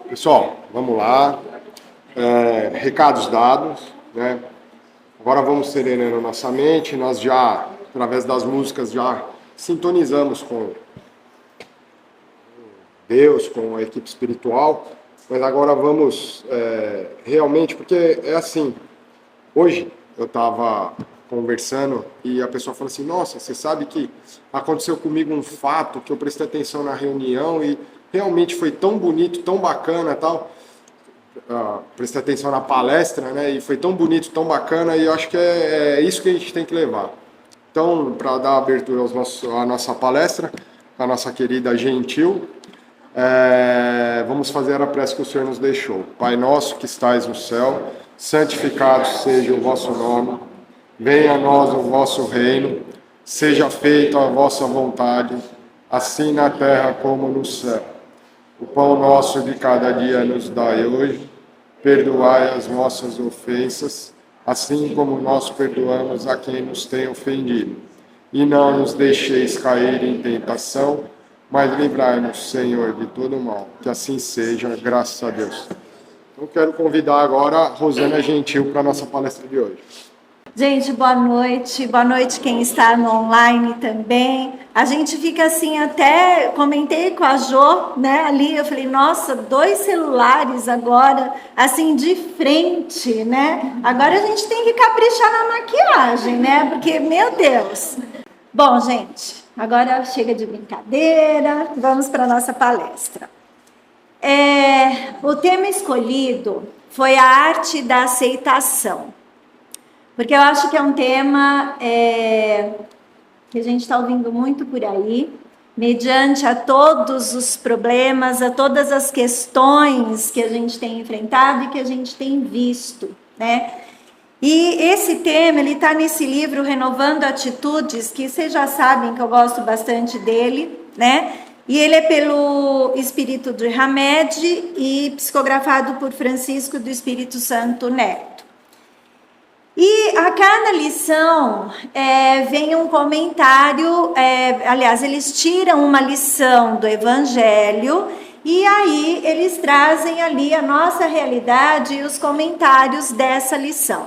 Pessoal, vamos lá. Recados dados, né? Agora vamos serenando nossa mente. Nós já, através das músicas, já sintonizamos com Deus, com a equipe espiritual. Mas agora vamos realmente, porque é assim. Hoje eu estava conversando e a pessoa falou assim: nossa, você sabe que aconteceu comigo um fato que eu prestei atenção na reunião e realmente foi tão bonito, tão bacana, tal. Prestei atenção na palestra, né? E foi tão bonito, tão bacana, e eu acho que é isso que a gente tem que levar. Então, para dar abertura à nossa palestra, a nossa querida Gentil, vamos fazer a prece que o Senhor nos deixou. Pai nosso que estais no céu, santificado seja o vosso nome, venha a nós o vosso reino, seja feita a vossa vontade, assim na terra como no céu. O pão nosso de cada dia nos dai hoje, perdoai as nossas ofensas, assim como nós perdoamos a quem nos tem ofendido. E não nos deixeis cair em tentação, mas livrai-nos, Senhor, de todo mal. Que assim seja, graças a Deus. Eu quero convidar agora a Rosana Gentil para a nossa palestra de hoje. Gente, boa noite quem está no online também. A gente fica assim, até comentei com a Jo, né, ali, eu falei, nossa, 2 celulares agora, assim, de frente, né? Agora a gente tem que caprichar na maquiagem, né? Porque, meu Deus. Bom, gente, agora chega de brincadeira, vamos para a nossa palestra. O tema escolhido foi a arte da aceitação. Porque eu acho que é um tema que a gente está ouvindo muito por aí, mediante a todos os problemas, a todas as questões que a gente tem enfrentado e que a gente tem visto, né? E esse tema, ele está nesse livro Renovando Atitudes, que vocês já sabem que eu gosto bastante dele, né? E ele é pelo Espírito de Hamed e psicografado por Francisco do Espírito Santo Neto. E a cada lição vem um comentário, aliás, eles tiram uma lição do Evangelho e aí eles trazem ali a nossa realidade e os comentários dessa lição.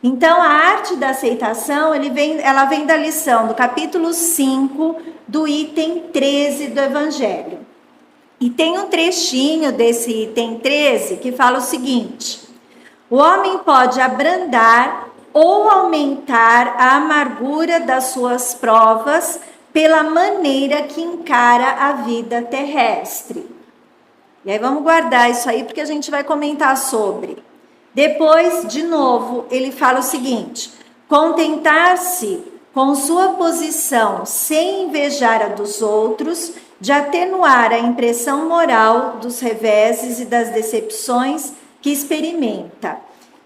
Então, a arte da aceitação, ela vem da lição do capítulo 5, do item 13 do Evangelho. E tem um trechinho desse item 13 que fala o seguinte: o homem pode abrandar ou aumentar a amargura das suas provas pela maneira que encara a vida terrestre. E aí vamos guardar isso aí porque a gente vai comentar sobre. Depois, de novo, ele fala o seguinte: contentar-se com sua posição sem invejar a dos outros, de atenuar a impressão moral dos reveses e das decepções que experimenta.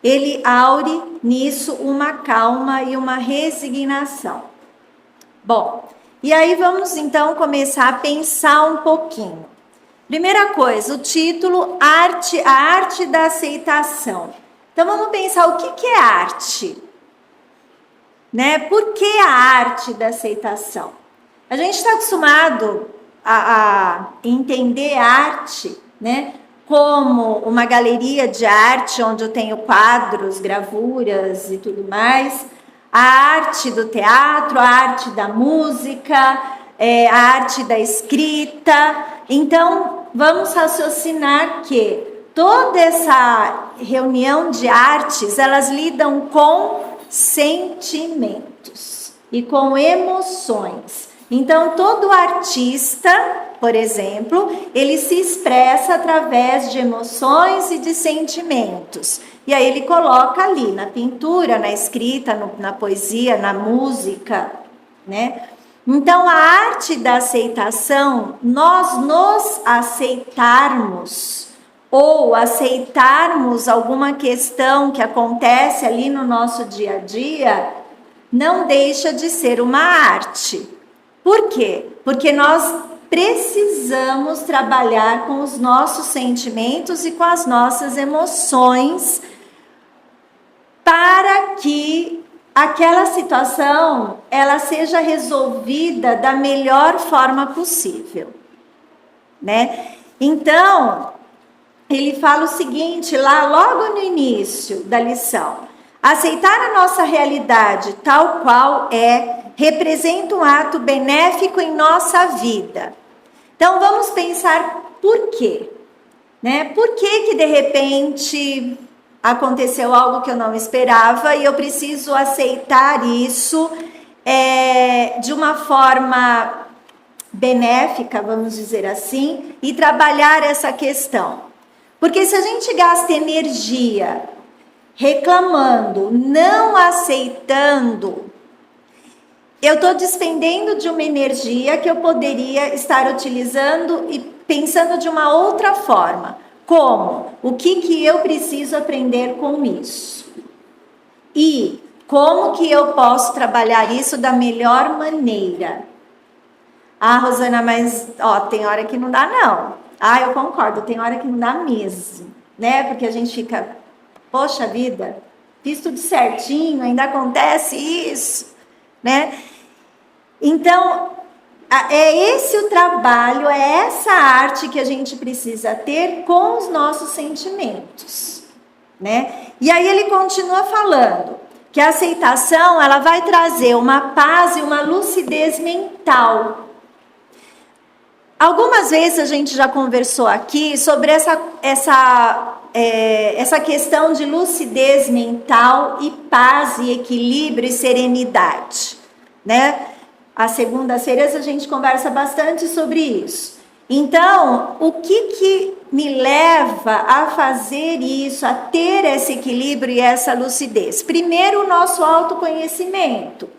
Ele aure nisso uma calma e uma resignação. Bom, e aí vamos então começar a pensar um pouquinho. Primeira coisa, o título, a arte da aceitação. Então vamos pensar o que é arte, né? Por que a arte da aceitação? A gente está acostumado a entender arte, né, como uma galeria de arte onde eu tenho quadros, gravuras e tudo mais, a arte do teatro, a arte da música, a arte da escrita. Então, vamos raciocinar que toda essa reunião de artes, elas lidam com sentimentos e com emoções. Então, todo artista, por exemplo, ele se expressa através de emoções e de sentimentos. E aí ele coloca ali na pintura, na escrita, na poesia, na música, né? Então, a arte da aceitação, nós nos aceitarmos ou aceitarmos alguma questão que acontece ali no nosso dia a dia, não deixa de ser uma arte. Por quê? Porque nós precisamos trabalhar com os nossos sentimentos e com as nossas emoções para que aquela situação ela seja resolvida da melhor forma possível, né? Então, ele fala o seguinte, lá logo no início da lição: aceitar a nossa realidade tal qual representa um ato benéfico em nossa vida. Então vamos pensar por quê, né? Por que de repente aconteceu algo que eu não esperava e eu preciso aceitar isso de uma forma benéfica, vamos dizer assim, e trabalhar essa questão. Porque se a gente gasta energia reclamando, não aceitando, eu estou despendendo de uma energia que eu poderia estar utilizando e pensando de uma outra forma. Como? O que eu preciso aprender com isso? E como que eu posso trabalhar isso da melhor maneira? Ah, Rosana, mas tem hora que não dá não. Ah, eu concordo, tem hora que não dá mesmo, né? Porque a gente fica, poxa vida, fiz tudo certinho, ainda acontece isso, né? Então, é esse o trabalho, é essa arte que a gente precisa ter com os nossos sentimentos, né? E aí ele continua falando que a aceitação, ela vai trazer uma paz e uma lucidez mental. Algumas vezes a gente já conversou aqui sobre essa questão de lucidez mental e paz e equilíbrio e serenidade, né? Às segundas-feiras a gente conversa bastante sobre isso. Então, o que me leva a fazer isso, a ter esse equilíbrio e essa lucidez? Primeiro, o nosso autoconhecimento.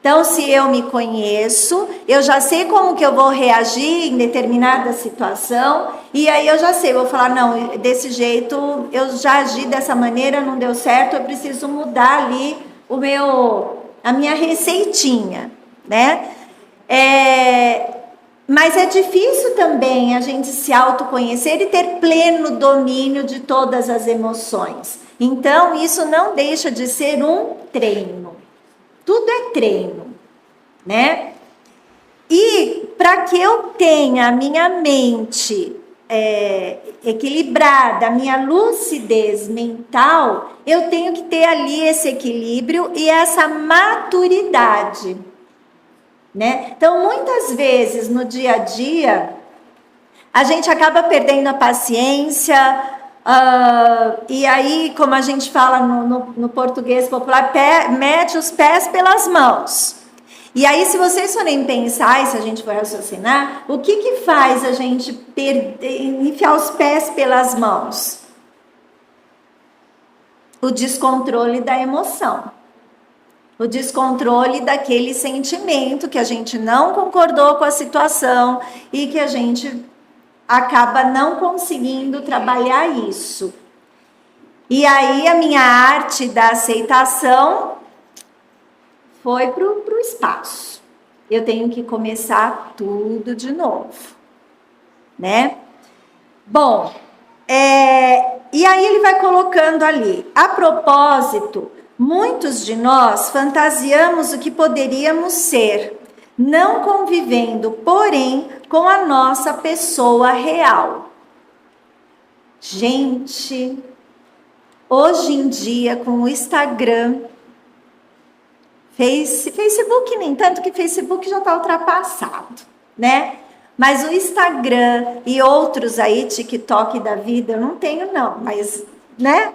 Então, se eu me conheço, eu já sei como que eu vou reagir em determinada situação, e aí eu já sei, eu vou falar, não, desse jeito, eu já agi dessa maneira, não deu certo, eu preciso mudar ali a minha receitinha, né? Mas é difícil também a gente se autoconhecer e ter pleno domínio de todas as emoções. Então, isso não deixa de ser um treino. Tudo é treino, né? E para que eu tenha a minha mente equilibrada, a minha lucidez mental, eu tenho que ter ali esse equilíbrio e essa maturidade, né? Então, muitas vezes no dia a dia, a gente acaba perdendo a paciência. E aí, como a gente fala no português popular, mete os pés pelas mãos. E aí, se vocês forem pensar, e se a gente for raciocinar, o que faz a gente enfiar os pés pelas mãos? O descontrole da emoção. O descontrole daquele sentimento que a gente não concordou com a situação e que a gente acaba não conseguindo trabalhar isso. E aí a minha arte da aceitação foi para o espaço. Eu tenho que começar tudo de novo, né? Bom, e aí ele vai colocando ali, a propósito, muitos de nós fantasiamos o que poderíamos ser, não convivendo, porém, com a nossa pessoa real. Gente, hoje em dia, com o Instagram, Facebook nem tanto, que Facebook já está ultrapassado, né? Mas o Instagram e outros aí, TikTok da vida, eu não tenho não, mas, né?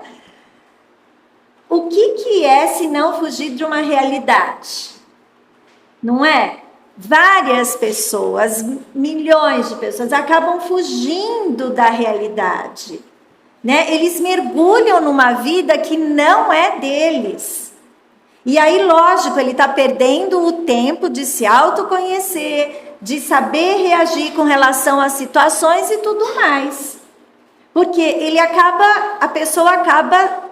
O que é se não fugir de uma realidade? Não é? Várias pessoas, milhões de pessoas, acabam fugindo da realidade, né? Eles mergulham numa vida que não é deles. E aí, lógico, ele está perdendo o tempo de se autoconhecer, de saber reagir com relação às situações e tudo mais. Porque a pessoa acaba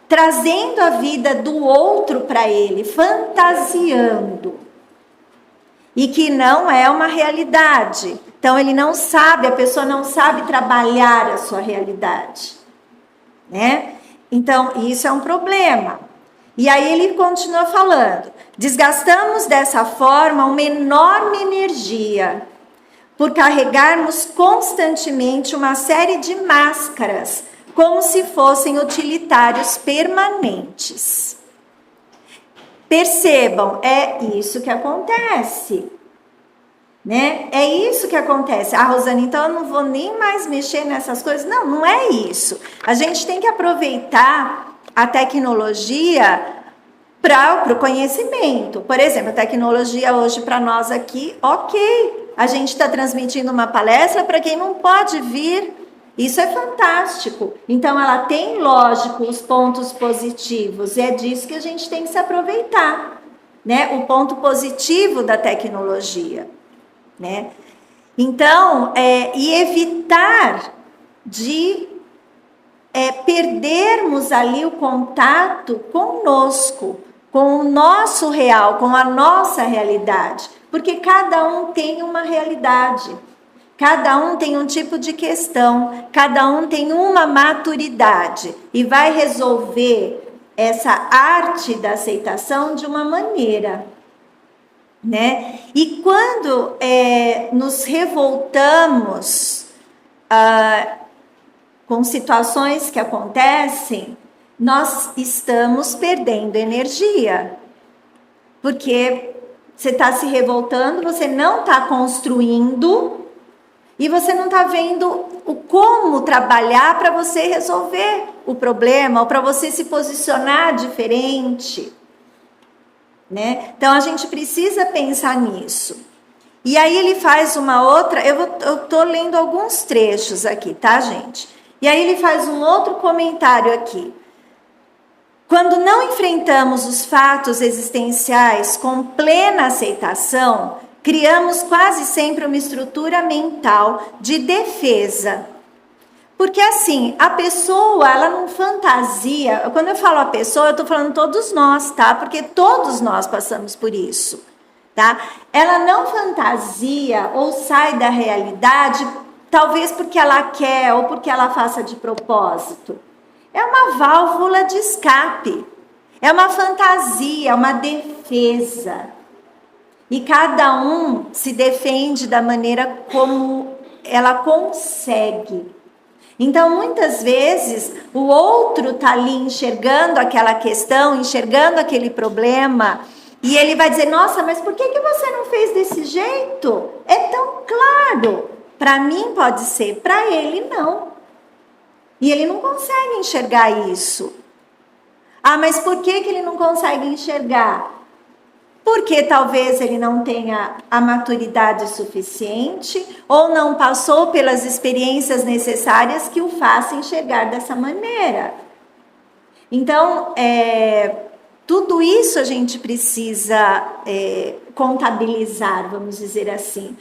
trazendo a vida do outro para ele, fantasiando. E que não é uma realidade. Então, a pessoa não sabe trabalhar a sua realidade, né? Então, isso é um problema. E aí ele continua falando, desgastamos dessa forma uma enorme energia, por carregarmos constantemente uma série de máscaras, como se fossem utilitários permanentes. Percebam, é isso que acontece, né? É isso que acontece. Ah, Rosana, então eu não vou nem mais mexer nessas coisas. Não, não é isso. A gente tem que aproveitar a tecnologia para o conhecimento. Por exemplo, a tecnologia hoje para nós aqui, ok. A gente está transmitindo uma palestra para quem não pode vir. Isso é fantástico. Então, ela tem, lógico, os pontos positivos. E é disso que a gente tem que se aproveitar, né? O ponto positivo da tecnologia, né? Então, e evitar de perdermos ali o contato conosco, com o nosso real, com a nossa realidade. Porque cada um tem uma realidade. Cada um tem um tipo de questão, cada um tem uma maturidade e vai resolver essa arte da aceitação de uma maneira, né? E quando nos revoltamos com situações que acontecem, nós estamos perdendo energia, porque você está se revoltando, você não está construindo. E você não está vendo como trabalhar para você resolver o problema, ou para você se posicionar diferente, né? Então, a gente precisa pensar nisso. E aí ele faz uma outra... Eu estou lendo alguns trechos aqui, tá, gente? E aí ele faz um outro comentário aqui. Quando não enfrentamos os fatos existenciais com plena aceitação, criamos quase sempre uma estrutura mental de defesa. Porque assim, a pessoa, ela não fantasia. Quando eu falo a pessoa, eu estou falando todos nós, tá? Porque todos nós passamos por isso, tá? Ela não fantasia ou sai da realidade, talvez porque ela quer ou porque ela faça de propósito. É uma válvula de escape. É uma fantasia, é uma defesa. E cada um se defende da maneira como ela consegue. Então, muitas vezes, o outro está ali enxergando aquela questão, enxergando aquele problema, e ele vai dizer, nossa, mas por que você não fez desse jeito? É tão claro. Para mim pode ser, para ele não. E ele não consegue enxergar isso. Ah, mas por que ele não consegue enxergar? Porque talvez ele não tenha a maturidade suficiente ou não passou pelas experiências necessárias que o façam enxergar dessa maneira. Então, tudo isso a gente precisa contabilizar, vamos dizer assim.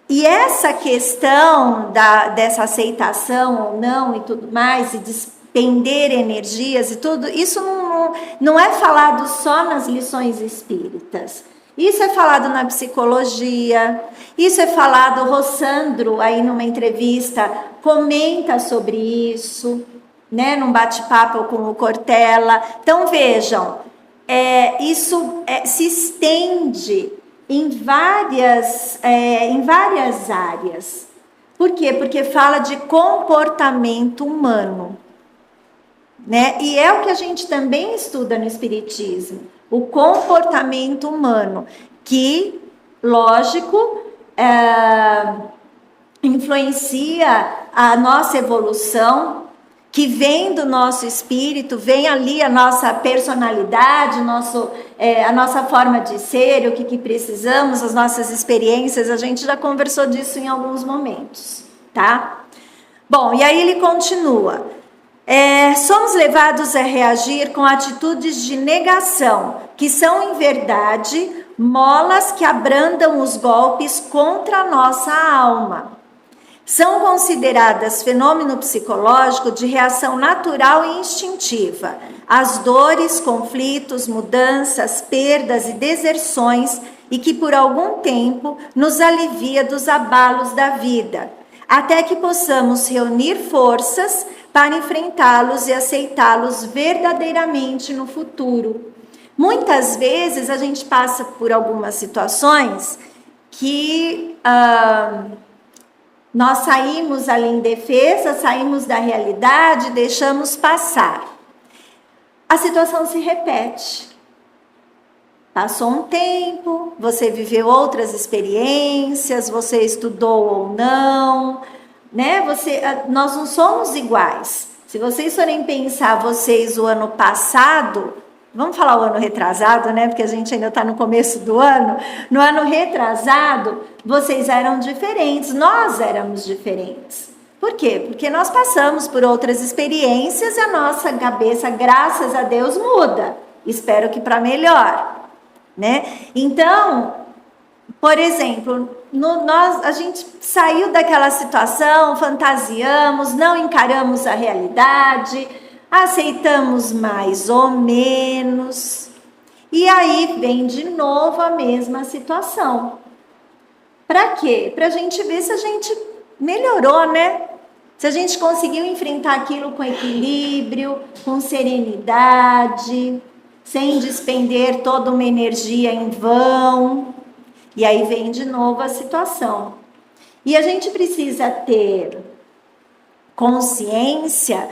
E essa questão dessa aceitação ou não e tudo mais, e despender energias e tudo, isso não é falado só nas lições espíritas. Isso é falado na psicologia, isso é falado, o Rossandro, aí numa entrevista, comenta sobre isso, né, num bate-papo com o Cortella. Então, vejam, isso se estende em várias áreas. Por quê? Porque fala de comportamento humano, né? E é o que a gente também estuda no Espiritismo, o comportamento humano, que, lógico, influencia a nossa evolução, que vem do nosso espírito, vem ali a nossa personalidade, a nossa forma de ser, o que precisamos, as nossas experiências. A gente já conversou disso em alguns momentos, tá? Bom, e aí ele continua. Somos levados a reagir com atitudes de negação, que são, em verdade, molas que abrandam os golpes contra a nossa alma. São consideradas fenômeno psicológico de reação natural e instintiva. As dores, conflitos, mudanças, perdas e deserções, e que por algum tempo nos alivia dos abalos da vida, até que possamos reunir forças para enfrentá-los e aceitá-los verdadeiramente no futuro. Muitas vezes a gente passa por algumas situações que Nós saímos ali em defesa, saímos da realidade, deixamos passar. A situação se repete. Passou um tempo, você viveu outras experiências, você estudou ou não, né? Nós não somos iguais. Se vocês forem pensar, vocês o ano passado, vamos falar o ano retrasado, né? Porque a gente ainda está no começo do ano. No ano retrasado, vocês eram diferentes, nós éramos diferentes. Por quê? Porque nós passamos por outras experiências e a nossa cabeça, graças a Deus, muda. Espero que para melhor. Né? Então, por exemplo, a gente saiu daquela situação, fantasiamos, não encaramos a realidade, aceitamos mais ou menos, e aí vem de novo a mesma situação. Para quê? Para a gente ver se a gente melhorou, né? Se a gente conseguiu enfrentar aquilo com equilíbrio, com serenidade, sem despender toda uma energia em vão. E aí vem de novo a situação. E a gente precisa ter consciência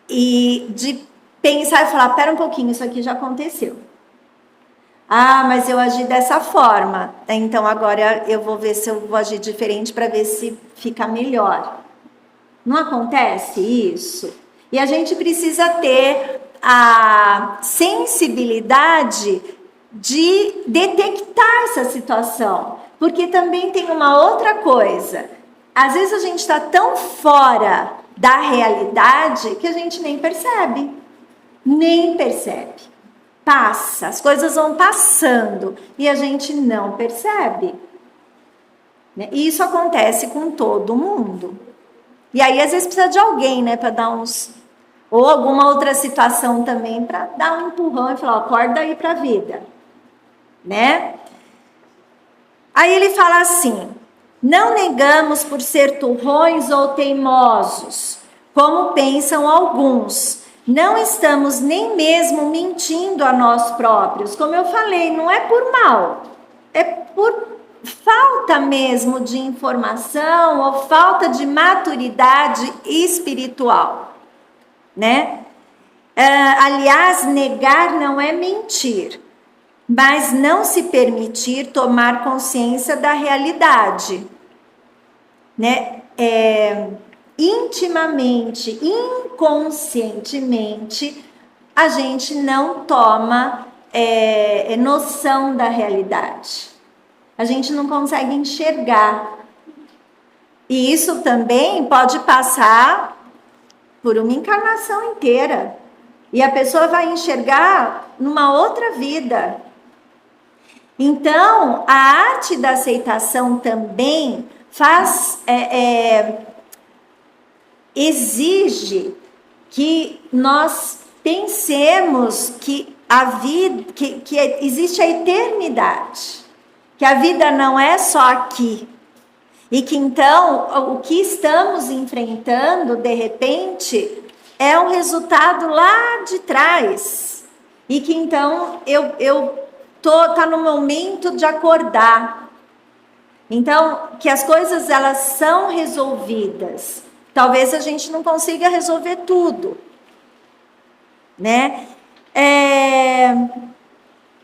e de pensar e falar, pera um pouquinho, isso aqui já aconteceu. Ah, mas eu agi dessa forma. Então agora eu vou ver se eu vou agir diferente para ver se fica melhor. Não acontece isso? E a gente precisa ter a sensibilidade de detectar essa situação, porque também tem uma outra coisa, às vezes a gente está tão fora da realidade que a gente nem percebe, passa, as coisas vão passando e a gente não percebe, né? E isso acontece com todo mundo, e aí às vezes precisa de alguém, né, para dar ou alguma outra situação também para dar um empurrão e falar, acorda aí para a vida, né? Aí ele fala assim, não negamos por ser turrões ou teimosos, como pensam alguns, não estamos nem mesmo mentindo a nós próprios, como eu falei, não é por mal, é por falta mesmo de informação ou falta de maturidade espiritual. Né? Aliás, negar não é mentir, mas não se permitir tomar consciência da realidade, né? Intimamente, inconscientemente, a gente não toma noção da realidade, a gente não consegue enxergar, e isso também pode passar por uma encarnação inteira. E a pessoa vai enxergar numa outra vida. Então, a arte da aceitação também exige que nós pensemos que a vida, que existe a eternidade, que a vida não é só aqui. E que então, o que estamos enfrentando, de repente, é um resultado lá de trás. E que então, tá no momento de acordar. Então, que as coisas, elas são resolvidas. Talvez a gente não consiga resolver tudo, né?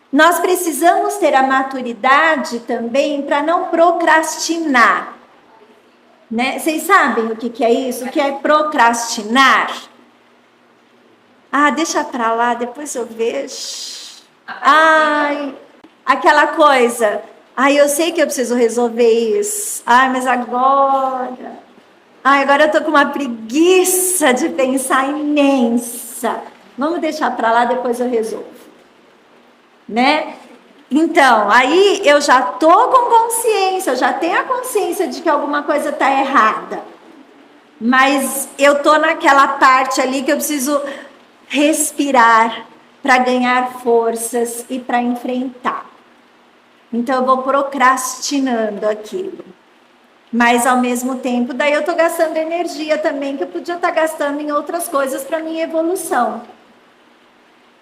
Nós precisamos ter a maturidade também para não procrastinar. Né? Vocês sabem o que é isso? O que é procrastinar? Ah, deixa pra lá, depois eu vejo. Ai, aquela coisa. Ai, eu sei que eu preciso resolver isso. Ai, mas agora... Ai, agora eu tô com uma preguiça de pensar imensa. Vamos deixar pra lá, depois eu resolvo. Né? Então, aí eu já tô com consciência, eu já tenho a consciência de que alguma coisa tá errada. Mas eu tô naquela parte ali que eu preciso respirar para ganhar forças e para enfrentar. Então eu vou procrastinando aquilo. Mas ao mesmo tempo, daí eu tô gastando energia também que eu podia estar gastando em outras coisas para minha evolução.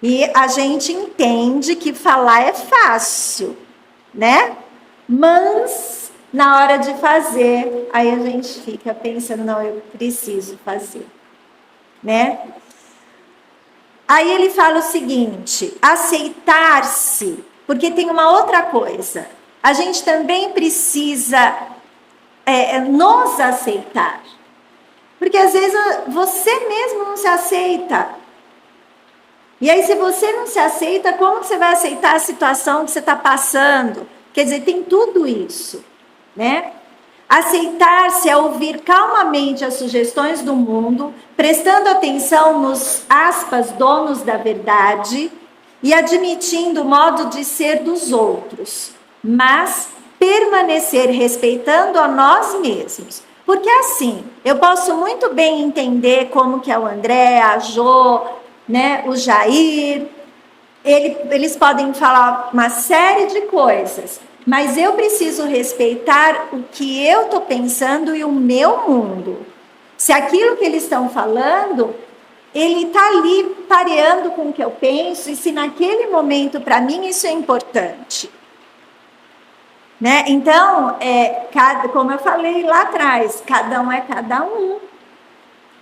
E a gente entende que falar é fácil, né? Mas na hora de fazer, aí a gente fica pensando, não, eu preciso fazer, né? Aí ele fala o seguinte, aceitar-se, porque tem uma outra coisa, a gente também precisa nos aceitar, porque às vezes você mesmo não se aceita, e aí se você não se aceita, como você vai aceitar a situação que você está passando? Quer dizer, tem tudo isso, né? Aceitar-se é ouvir calmamente as sugestões do mundo, prestando atenção nos, aspas, donos da verdade e admitindo o modo de ser dos outros, mas permanecer respeitando a nós mesmos. Porque assim, eu posso muito bem entender como que é o André, a Jo, né, o Jair, eles podem falar uma série de coisas, mas eu preciso respeitar o que eu estou pensando e o meu mundo. Se aquilo que eles estão falando, ele está ali pareando com o que eu penso, e se naquele momento, para mim, isso é importante. Né? Então, como eu falei lá atrás, cada um é cada um.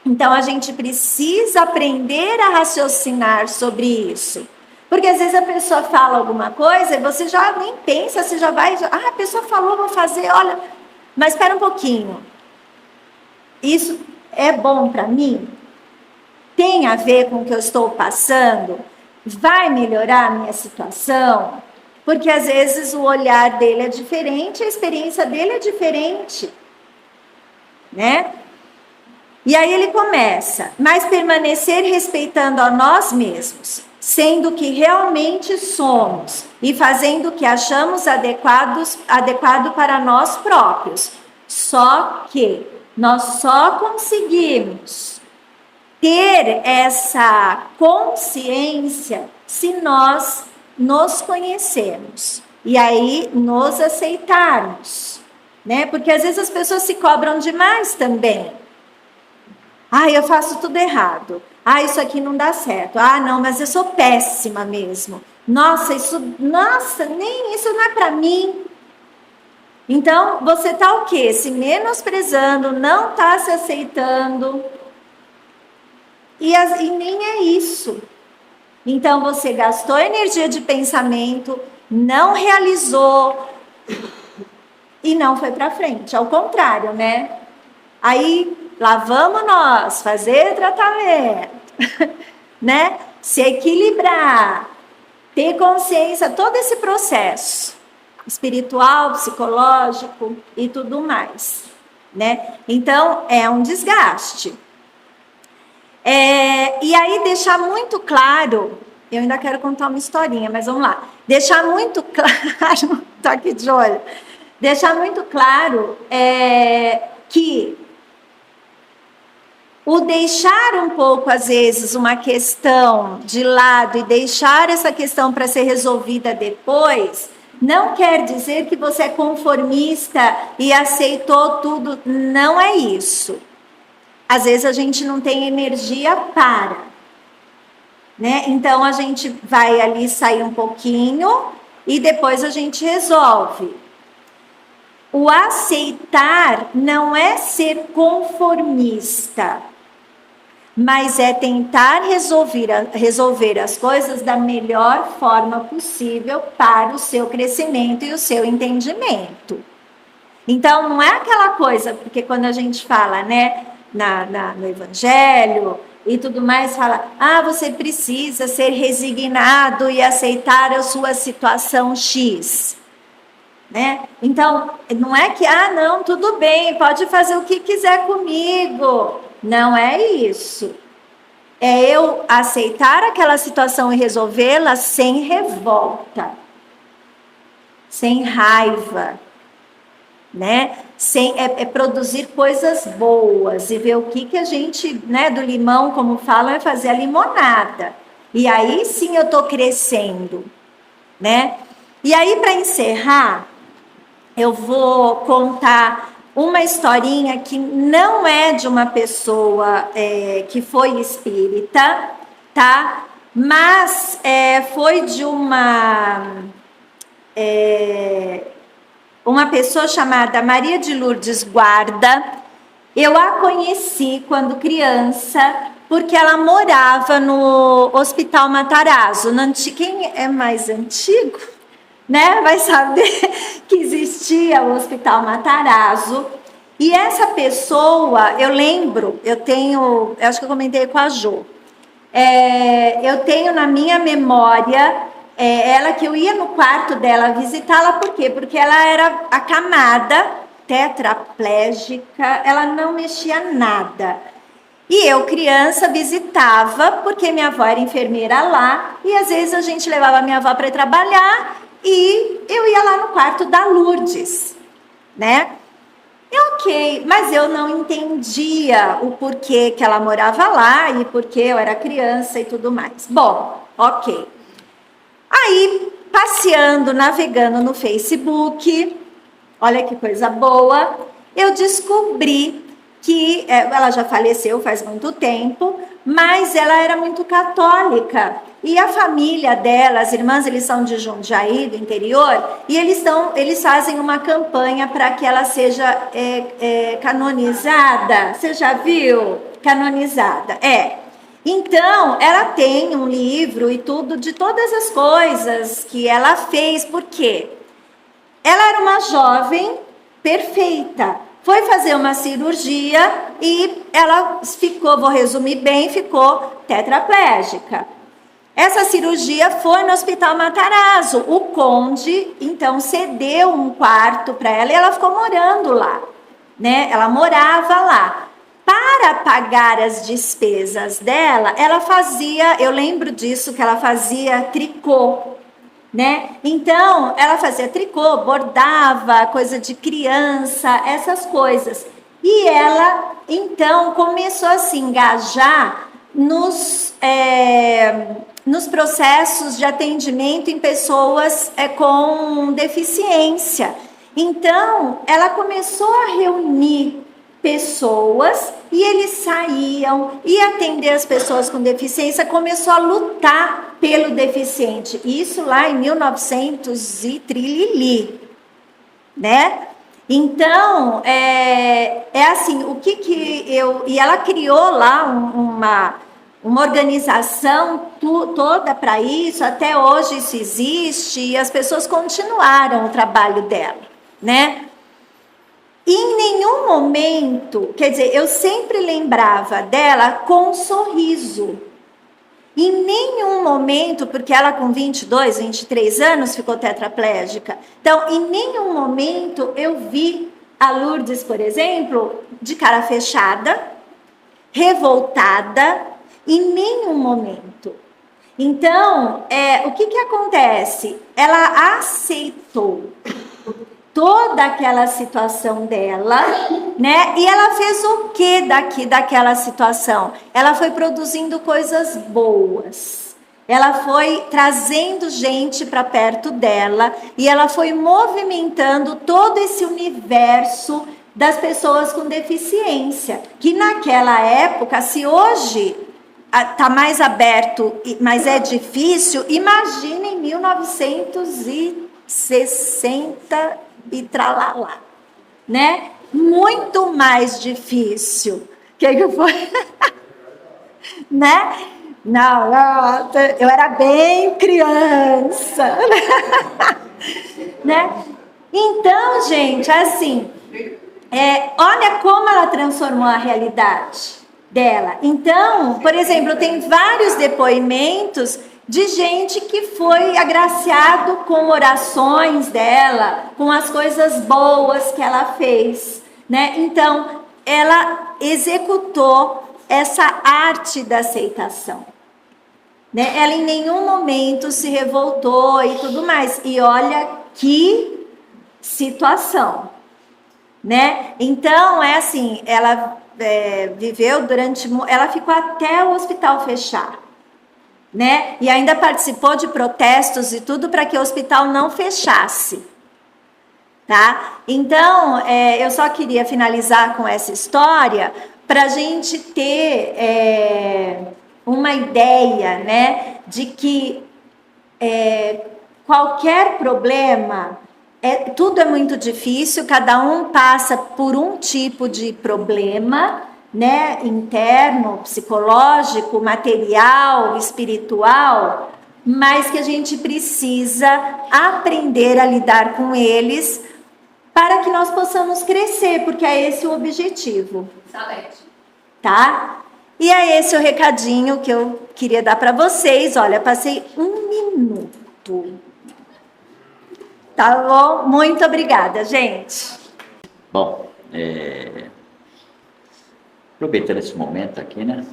Então, a gente precisa aprender a raciocinar sobre isso. Porque às vezes a pessoa fala alguma coisa e você já nem pensa, você já vai... a pessoa falou, vou fazer, olha... Mas espera um pouquinho. Isso é bom para mim? Tem a ver com o que eu estou passando? Vai melhorar a minha situação? Porque às vezes o olhar dele é diferente, a experiência dele é diferente. Né? E aí ele começa, mas permanecer respeitando a nós mesmos, sendo o que realmente somos e fazendo o que achamos adequado para nós próprios. Só que nós só conseguimos ter essa consciência se nós nos conhecermos e aí nos aceitarmos, né? Porque às vezes as pessoas se cobram demais também. Eu faço tudo errado. Isso aqui não dá certo. Não, mas eu sou péssima mesmo. Nossa, nem isso não é para mim. Então, você está o quê? Se menosprezando, não está se aceitando. E nem é isso. Então, você gastou energia de pensamento, não realizou e não foi para frente. Ao contrário, né? Aí... lá vamos nós fazer tratamento, né? Se equilibrar, ter consciência, todo esse processo espiritual, psicológico e tudo mais, né? Então, é um desgaste. E aí, deixar muito claro, eu ainda quero contar uma historinha, mas vamos lá. Deixar muito claro, tô aqui de olho, deixar muito claro que o deixar um pouco, às vezes, uma questão de lado e deixar essa questão para ser resolvida depois, não quer dizer que você é conformista e aceitou tudo. Não é isso. Às vezes a gente não tem energia para, né? Então a gente vai ali sair um pouquinho e depois a gente resolve. O aceitar não é ser conformista, mas é tentar resolver as coisas da melhor forma possível para o seu crescimento e o seu entendimento. Então, não é aquela coisa, porque quando a gente fala, né, no Evangelho e tudo mais, fala, você precisa ser resignado e aceitar a sua situação X. Né? Então, não é que, não, tudo bem, pode fazer o que quiser comigo. Não é isso. É eu aceitar aquela situação e resolvê-la sem revolta, sem raiva, né? É produzir coisas boas e ver o que a gente, né, do limão, como falam, é fazer a limonada. E aí sim eu estou crescendo, né? E aí, para encerrar, eu vou contar uma historinha que não é de uma pessoa que foi espírita, tá? Mas foi de uma uma pessoa chamada Maria de Lourdes Guarda. Eu a conheci quando criança, porque ela morava no Hospital Matarazzo. Quem é mais antigo, né, vai saber que existia o Hospital Matarazzo. E essa pessoa, eu lembro, eu acho que eu comentei com a Jo, eu tenho na minha memória ela que eu ia no quarto dela visitá-la. Por quê? Porque ela era acamada, tetraplégica, ela não mexia nada. E eu, criança, visitava, porque minha avó era enfermeira lá, e às vezes a gente levava minha avó para ir trabalhar, e eu ia lá no quarto da Lourdes, né? Ok, mas eu não entendia o porquê que ela morava lá, e porque eu era criança e tudo mais. Bom, ok. Aí, passeando, navegando no Facebook, olha que coisa boa, eu descobri que ela já faleceu faz muito tempo, mas ela era muito católica. E a família dela, as irmãs, eles são de Jundiaí, do interior, e eles fazem uma campanha para que ela seja canonizada. Você já viu? Canonizada. Então, ela tem um livro e tudo de todas as coisas que ela fez. Por quê? Ela era uma jovem perfeita. Foi fazer uma cirurgia e ela ficou, vou resumir bem, ficou tetraplégica. Essa cirurgia foi no Hospital Matarazzo. O conde, então, cedeu um quarto para ela e ela ficou morando lá, né? Ela morava lá. Para pagar as despesas dela, ela fazia, eu lembro disso, que ela fazia tricô, né? Então, ela fazia tricô, bordava, coisa de criança, essas coisas. E ela, então, começou a se engajar nos processos de atendimento em pessoas com deficiência. Então, ela começou a reunir pessoas e eles saíam e atender as pessoas com deficiência, começou a lutar pelo deficiente. Isso lá em 1900 e trilili, né? Então, assim, e ela criou lá uma organização toda para isso, até hoje isso existe, e as pessoas continuaram o trabalho dela, né? E em nenhum momento, quer dizer, eu sempre lembrava dela com um sorriso. Em nenhum momento, porque ela com 22, 23 anos ficou tetraplégica. Então, em nenhum momento eu vi a Lourdes, por exemplo, de cara fechada, revoltada, em nenhum momento. Então, o que acontece? Ela aceitou toda aquela situação dela, né? E ela fez o que daquela situação? Ela foi produzindo coisas boas. Ela foi trazendo gente para perto dela e ela foi movimentando todo esse universo das pessoas com deficiência, que naquela época, se hoje está mais aberto, mas é difícil, imagina em 1960 e tralalá, né? Muito mais difícil. O que foi? Né? Não, eu era bem criança. Né? Então, gente, assim, olha como ela transformou a realidade dela. Então, por exemplo, tem vários depoimentos de gente que foi agraciado com orações dela, com as coisas boas que ela fez, né? Então, ela executou essa arte da aceitação, né? Ela em nenhum momento se revoltou e tudo mais. E olha que situação, né? Então, assim, ela viveu ela ficou até o hospital fechar, né? E ainda participou de protestos e tudo para que o hospital não fechasse, tá? Então, eu só queria finalizar com essa história para a gente ter uma ideia, né, de que qualquer problema tudo é muito difícil, cada um passa por um tipo de problema, né, interno, psicológico, material, espiritual, mas que a gente precisa aprender a lidar com eles para que nós possamos crescer, porque é esse o objetivo. Tá? E é esse o recadinho que eu queria dar para vocês. Olha, passei 1 minuto. Tá bom? Muito obrigada, gente. Bom, aproveitando esse momento aqui, né?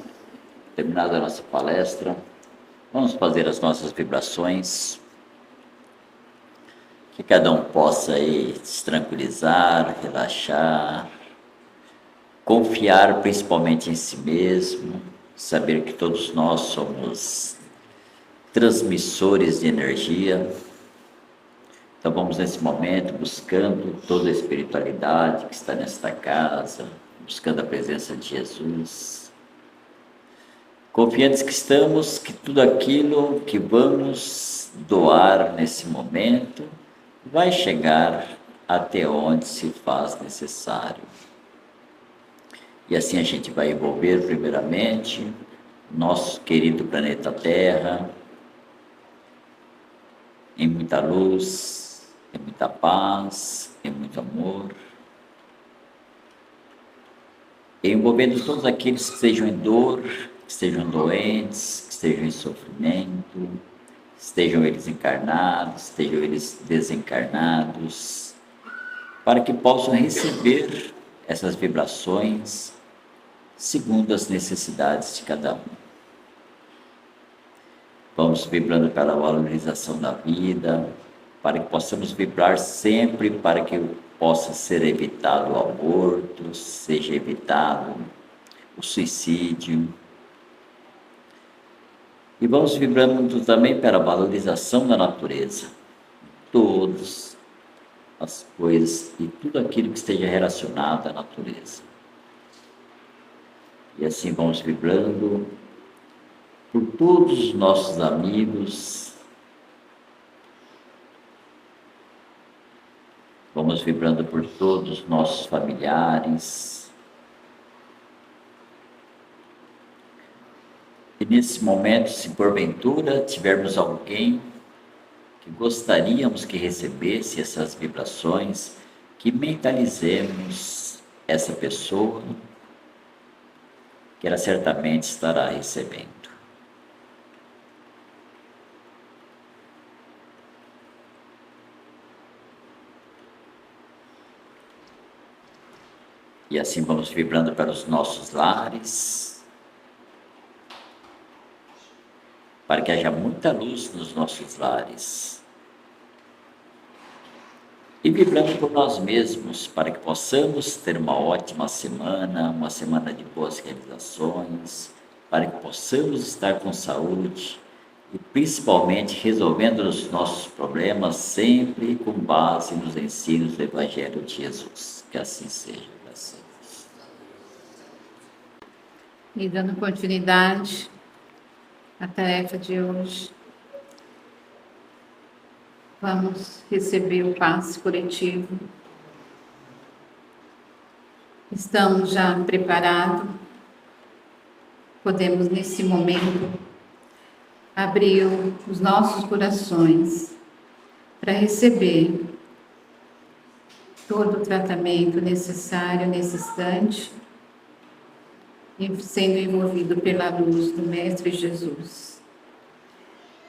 Terminada a nossa palestra, vamos fazer as nossas vibrações. Que cada um possa aí se tranquilizar, relaxar, confiar principalmente em si mesmo, saber que todos nós somos transmissores de energia. Então vamos nesse momento buscando toda a espiritualidade que está nesta casa, buscando a presença de Jesus. Confiantes que estamos que tudo aquilo que vamos doar nesse momento vai chegar até onde se faz necessário. E assim a gente vai envolver primeiramente nosso querido planeta Terra em muita luz, em muita paz, em muito amor. E envolvendo todos aqueles que estejam em dor, que estejam doentes, que estejam em sofrimento, estejam eles encarnados, estejam eles desencarnados, para que possam receber essas vibrações segundo as necessidades de cada um. Vamos vibrando pela valorização da vida, para que possamos vibrar sempre para que possa ser evitado o aborto, seja evitado o suicídio. E vamos vibrando também para a valorização da natureza, todas as coisas e tudo aquilo que esteja relacionado à natureza. E assim vamos vibrando por todos os nossos amigos, vamos vibrando por todos os nossos familiares. E nesse momento, se porventura tivermos alguém que gostaríamos que recebesse essas vibrações, que mentalizemos essa pessoa, que ela certamente estará recebendo. E assim vamos vibrando para os nossos lares, para que haja muita luz nos nossos lares. E vibrando por nós mesmos, para que possamos ter uma ótima semana, uma semana de boas realizações, para que possamos estar com saúde e principalmente resolvendo os nossos problemas sempre com base nos ensinos do Evangelho de Jesus. Que assim seja. Graças a Deus. E dando continuidade à tarefa de hoje, vamos receber o passe coletivo. Estamos já preparados. Podemos, nesse momento, abrir os nossos corações para receber todo o tratamento necessário nesse instante, sendo envolvido pela luz do Mestre Jesus.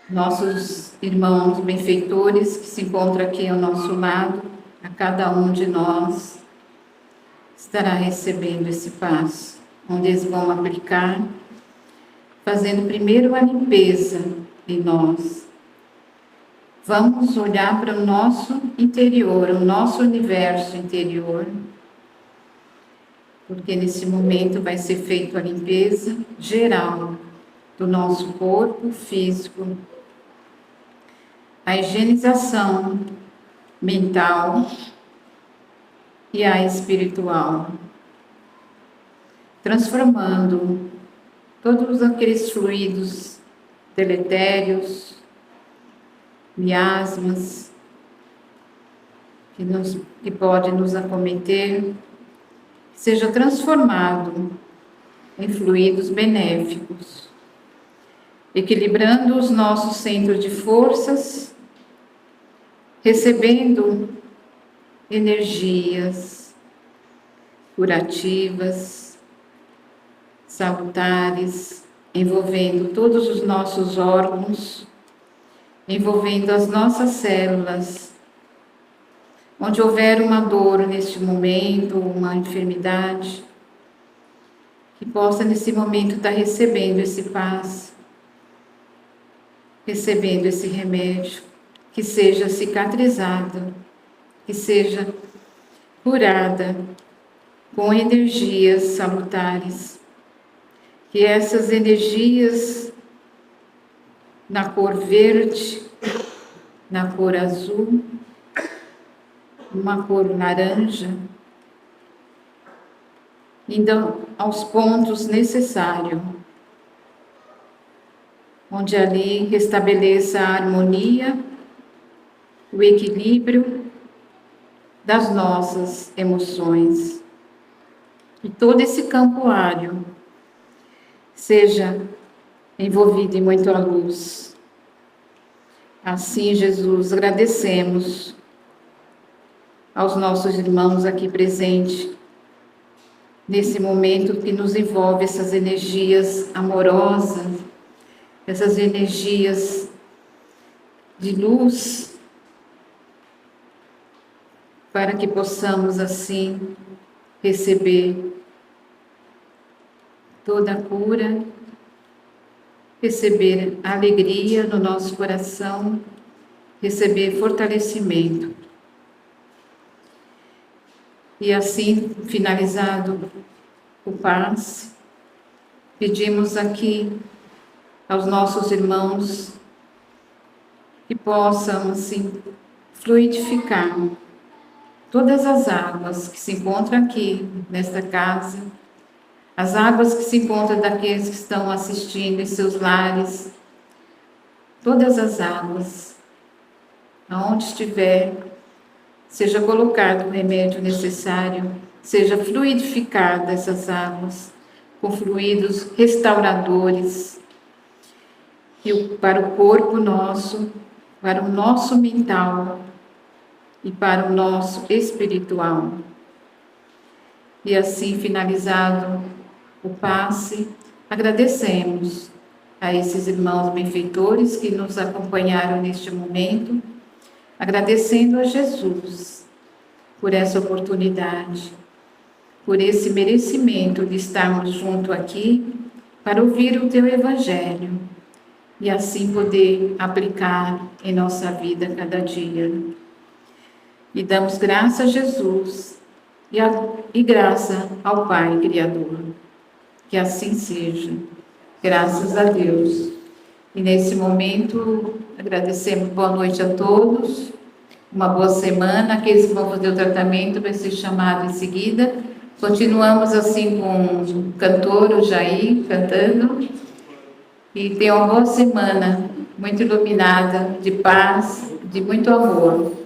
Nossos irmãos benfeitores que se encontram aqui ao nosso lado, a cada um de nós estará recebendo esse passo, onde eles vão aplicar, fazendo primeiro a limpeza em nós. Vamos olhar para o nosso interior, o nosso universo interior, porque nesse momento vai ser feita a limpeza geral do nosso corpo físico, a higienização mental e a espiritual, transformando todos aqueles fluidos deletérios, miasmas, que pode nos acometer, seja transformado em fluidos benéficos, equilibrando os nossos centros de forças, recebendo energias curativas, salutares, envolvendo todos os nossos órgãos, envolvendo as nossas células. Onde houver uma dor neste momento, uma enfermidade, que possa nesse momento estar recebendo esse passe, recebendo esse remédio, que seja cicatrizada, que seja curada com energias salutares, que essas energias na cor verde, na cor azul, uma cor laranja, indo aos pontos necessários, onde ali restabeleça a harmonia, o equilíbrio das nossas emoções. E todo esse campo áureo seja envolvido em muita luz. Assim, Jesus, agradecemos aos nossos irmãos aqui presentes, nesse momento que nos envolve essas energias amorosas, essas energias de luz, para que possamos assim receber toda a cura, receber alegria no nosso coração, receber fortalecimento. E assim, finalizado o passe, pedimos aqui aos nossos irmãos que possam, assim, fluidificar todas as águas que se encontram aqui nesta casa, as águas que se encontram daqueles que estão assistindo em seus lares, todas as águas, aonde estiver, seja colocado o remédio necessário, seja fluidificada essas águas com fluidos restauradores e para o corpo nosso, para o nosso mental e para o nosso espiritual. E assim, finalizado o passe, agradecemos a esses irmãos benfeitores que nos acompanharam neste momento, agradecendo a Jesus por essa oportunidade, por esse merecimento de estarmos juntos aqui para ouvir o Teu Evangelho e assim poder aplicar em nossa vida cada dia. E damos graça a Jesus e graça ao Pai Criador. Que assim seja. Graças a Deus. E nesse momento, agradecemos, boa noite a todos, uma boa semana. Aqueles que vão fazer o tratamento vai ser chamado em seguida. Continuamos assim com o cantor, o Jair, cantando. E tenham uma boa semana, muito iluminada, de paz, de muito amor.